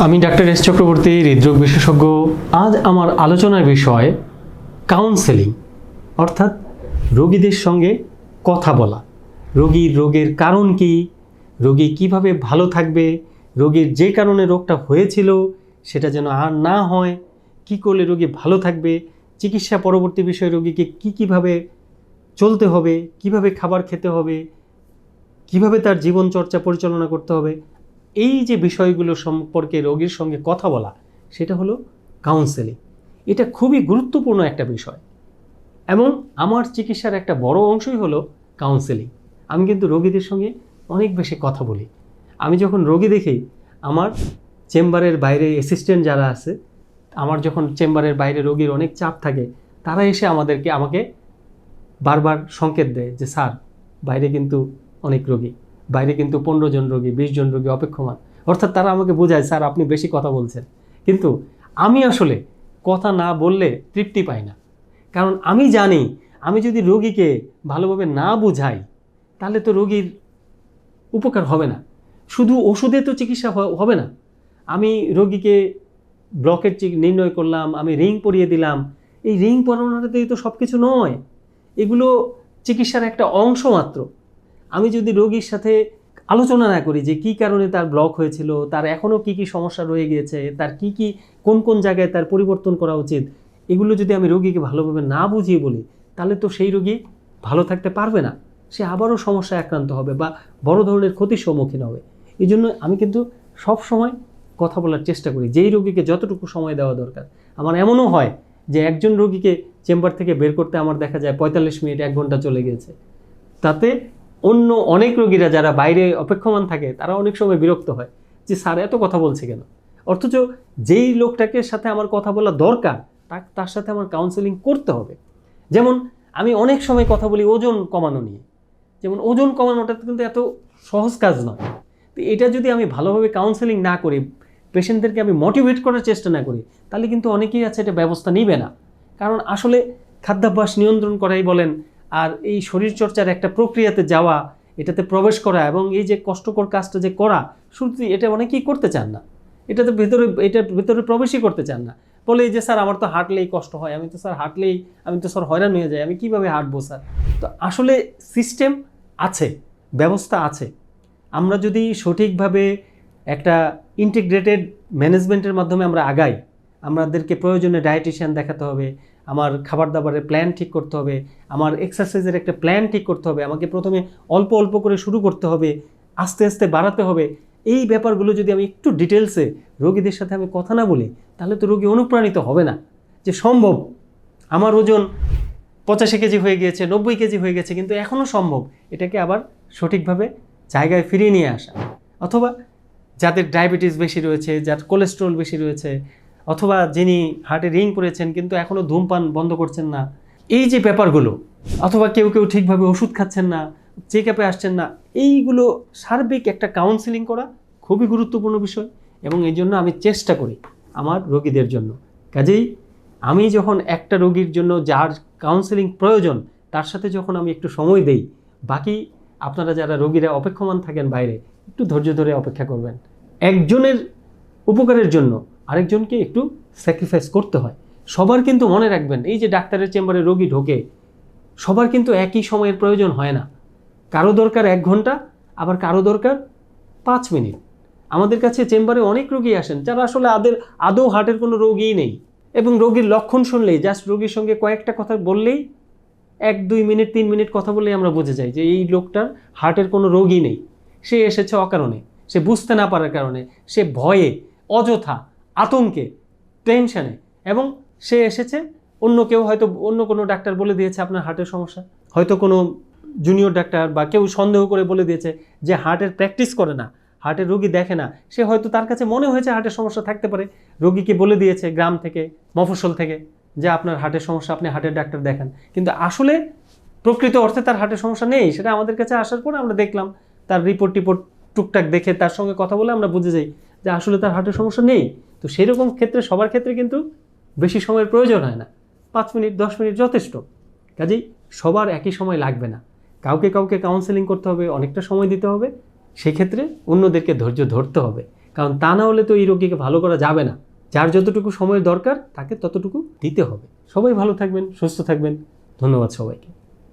আমি doctor S Chakraborty, হৃদরোগ বিশেষজ্ঞ। আজ আমার আলোচনার বিষয় কাউন্সেলিং, অর্থাৎ রোগীদের সঙ্গে কথা বলা। রোগের কারণ কি, রোগী কিভাবে ভালো থাকবে, রোগীর যে কারণে রোগটা হয়েছিল সেটা যেন আর না হয়, কি করলে রোগী ভালো থাকবে, চিকিৎসা পরবর্তী বিষয়ে রোগীকে কীভাবে চলতে হবে, কিভাবে খাবার খেতে হবে, কিভাবে তার জীবনচর্চা পরিচালনা করতে হবে, এই যে বিষয়গুলো সম্পর্কে রোগীর সঙ্গে কথা বলা, সেটা হলো কাউন্সেলিং। এটা খুবই গুরুত্বপূর্ণ একটা বিষয় এবং আমার চিকিৎসার একটা বড় অংশই হলো কাউন্সেলিং। আমি কিন্তু রোগীদের সঙ্গে অনেক বেশি কথা বলি। আমি যখন রোগী দেখি, আমার চেম্বারের বাইরে অ্যাসিস্ট্যান্ট যারা আছে, আমার যখন চেম্বারের বাইরে রোগীর অনেক চাপ থাকে, তারা এসে আমাকে বারবার সংকেত দেয় যে স্যার, বাইরে কিন্তু অনেক রোগী, বাইরে কিন্তু 15 জন রোগী, 20 জন রোগী অপেক্ষমান। অর্থাৎ তারা আমাকে বোঝায়, স্যার আপনি বেশি কথা বলছেন। কিন্তু আমি আসলে কথা না বললে তৃপ্তি পাই না। কারণ আমি জানি, আমি যদি রোগীকে ভালোভাবে না বুঝাই তাহলে তো রোগীর উপকার হবে না। শুধু ওষুধে তো চিকিৎসা হবে না। আমি রোগীকে ব্লকের নির্ণয় করলাম, আমি রিং পরিয়ে দিলাম, এই রিং পরানোটাতেই তো সব কিছু নয়। এগুলো চিকিৎসার একটা অংশ মাত্র। আমি যদি রোগীর সাথে আলোচনা না করি যে কী কারণে তার ব্লক হয়েছিল, তার এখনও কী সমস্যা রয়ে গিয়েছে, তার কোন জায়গায় তার পরিবর্তন করা উচিত, এগুলো যদি আমি রোগীকে ভালোভাবে না বুঝিয়ে বলি, তাহলে তো সেই রোগী ভালো থাকতে পারবে না। সে আবারও সমস্যায় আক্রান্ত হবে বা বড় ধরনের ক্ষতির সম্মুখীন হবে। এই জন্য আমি কিন্তু সব সময় কথা বলার চেষ্টা করি, যেই রোগীকে যতটুকু সময় দেওয়া দরকার। আমার এমনও হয় যে একজন রোগীকে চেম্বার থেকে বের করতে আমার দেখা যায় 45 মিনিট, 1 ঘন্টা চলে গিয়েছে। তাতে অন্য অনেক রোগীরা যারা বাইরে অপেক্ষমান থাকে, তারা অনেক সময় বিরক্ত হয় যে স্যার এত কথা বলছে কেন। অথচ যেই লোকটাকে সাথে আমার কথা বলা দরকার, তার সাথে আমার কাউন্সেলিং করতে হবে। যেমন আমি অনেক সময় কথা বলি ওজন কমানো নিয়ে। যেমন ওজন কমানোটা কিন্তু এত সহজ কাজ নয়। তো এটা যদি আমি ভালোভাবে কাউন্সেলিং না করি, পেশেন্টদেরকে আমি মোটিভেট করার চেষ্টা না করি, তাহলে কিন্তু অনেকেই আছে এটা ব্যবস্থা নিবে না। কারণ আসলে খাদ্যাভ্যাস নিয়ন্ত্রণ করাই বলেন, আর এই শরীরচর্চার একটা প্রক্রিয়াতে যাওয়া, এটাতে প্রবেশ করা এবং এই যে কষ্টকর কাজটা যে করা, শুরুতে এটা অনেকেই করতে চান না। এটার ভেতরে প্রবেশই করতে চান না। বলে যে স্যার আমার তো হাঁটলেই কষ্ট হয়, আমি তো স্যার হয়রান হয়ে যাই, আমি কিভাবে হাঁটবো স্যার। তো আসলে সিস্টেম আছে, ব্যবস্থা আছে। আমরা যদি সঠিকভাবে একটা ইন্টিগ্রেটেড ম্যানেজমেন্টের মাধ্যমে আমরা আগাই, আমাদেরকে প্রয়োজনে ডায়েটিশিয়ান দেখাতে হবে, আমার খাবার দাবারের প্ল্যান ঠিক করতে হবে, আমার এক্সারসাইজের একটা প্ল্যান ঠিক করতে হবে, আমাকে প্রথমে অল্প অল্প করে শুরু করতে হবে, আস্তে আস্তে বাড়াতে হবে। এই ব্যাপারগুলো যদি আমি একটু ডিটেলসে রোগীদের সাথে আমি কথা না বলি, তাহলে তো রোগী অনুপ্রাণিত হবে না যে সম্ভব। আমার ওজন 85 কেজি হয়ে গিয়েছে, 90 কেজি হয়ে গেছে, কিন্তু এখনও সম্ভব এটাকে আবার সঠিকভাবে জায়গায় ফিরিয়ে নিয়ে আসা। অথবা যাদের ডায়াবেটিস বেশি রয়েছে, যার কোলেস্ট্রল বেশি রয়েছে, অথবা যিনি হার্টে রিং পরেছেন কিন্তু এখনও ধূমপান বন্ধ করছেন না, এই যে ব্যাপারগুলো, অথবা কেউ ঠিকভাবে ওষুধ খাচ্ছেন না, চেক আপে আসছেন না, এইগুলো সার্বিক একটা কাউন্সেলিং করা খুবই গুরুত্বপূর্ণ বিষয়। এবং এই জন্য আমি চেষ্টা করি আমার রোগীদের জন্য। কাজেই আমি যখন একটা রোগীর জন্য যার কাউন্সেলিং প্রয়োজন, তার সাথে যখন আমি একটু সময় দেই, বাকি আপনারা যারা রোগীরা অপেক্ষমান থাকেন বাইরে, একটু ধৈর্য ধরে অপেক্ষা করবেন। একজনের উপকারের জন্য আরেকজনকে একটু স্যাক্রিফাইস করতে হয়। সবার কিন্তু মনে রাখবেন, এই যে ডাক্তারের চেম্বারে রোগী ঢোকে, সবার কিন্তু একই সময়ের প্রয়োজন হয় না। কারো দরকার 1 ঘন্টা, আবার কারো দরকার 5 মিনিট। আমাদের কাছে চেম্বারে অনেক রোগী আসেন যারা আসলে আদৌ হার্টের কোনো রোগই নেই, এবং রোগীর লক্ষণ শুনলেই, জাস্ট রোগীর সঙ্গে কয়েকটা কথা বললেই, 1-2 মিনিট 3 মিনিট কথা বললেই আমরা বুঝে যাই যে এই লোকটার হার্টের কোনো রোগই নেই। সে এসেছে অকারণে, সে বুঝতে না পারার কারণে, সে ভয়ে, অযথা, আতঙ্কে, টেনশনে, এবং সে এসেছে অন্য কেউ হয়তো অন্য কোনো ডাক্তার বলে দিয়েছে আপনার হার্টের সমস্যা, হয়তো কোনো জুনিয়র ডাক্তার বা কেউ সন্দেহ করে বলে দিয়েছে যে হার্টের প্র্যাকটিস করে না, হার্টের রোগী দেখে না, সে হয়তো তার কাছে মনে হয়েছে হার্টের সমস্যা থাকতে পারে, রোগীকে বলে দিয়েছে গ্রাম থেকে, মফস্বল থেকে, যে আপনার হার্টের সমস্যা, আপনি হার্টের ডাক্তার দেখান। কিন্তু আসলে প্রকৃত অর্থে তার হার্টের সমস্যা নেই। সেটা আমাদের কাছে আসার পরে আমরা দেখলাম, তার রিপোর্ট টুকটাক দেখে তার সঙ্গে কথা বলে আমরা বুঝে যাই যে আসলে তার হার্টের সমস্যা নেই। তো সেই রকম ক্ষেত্রে সবার ক্ষেত্রে কিন্তু বেশি সময়ের প্রয়োজন হয় না, 5 মিনিট 10 মিনিট যথেষ্ট। কাজেই সবার একই সময় লাগবে না, কাউকে কাউন্সেলিং করতে হবে, অনেকটা সময় দিতে হবে, সেক্ষেত্রে অন্যদেরকে ধৈর্য ধরতে হবে। কারণ তা না হলে তো এই রোগীকে ভালো করা যাবে না। যার যতটুকু সময়ের দরকার তাকে ততটুকু দিতে হবে। সবাই ভালো থাকবেন, সুস্থ থাকবেন। ধন্যবাদ সবাইকে।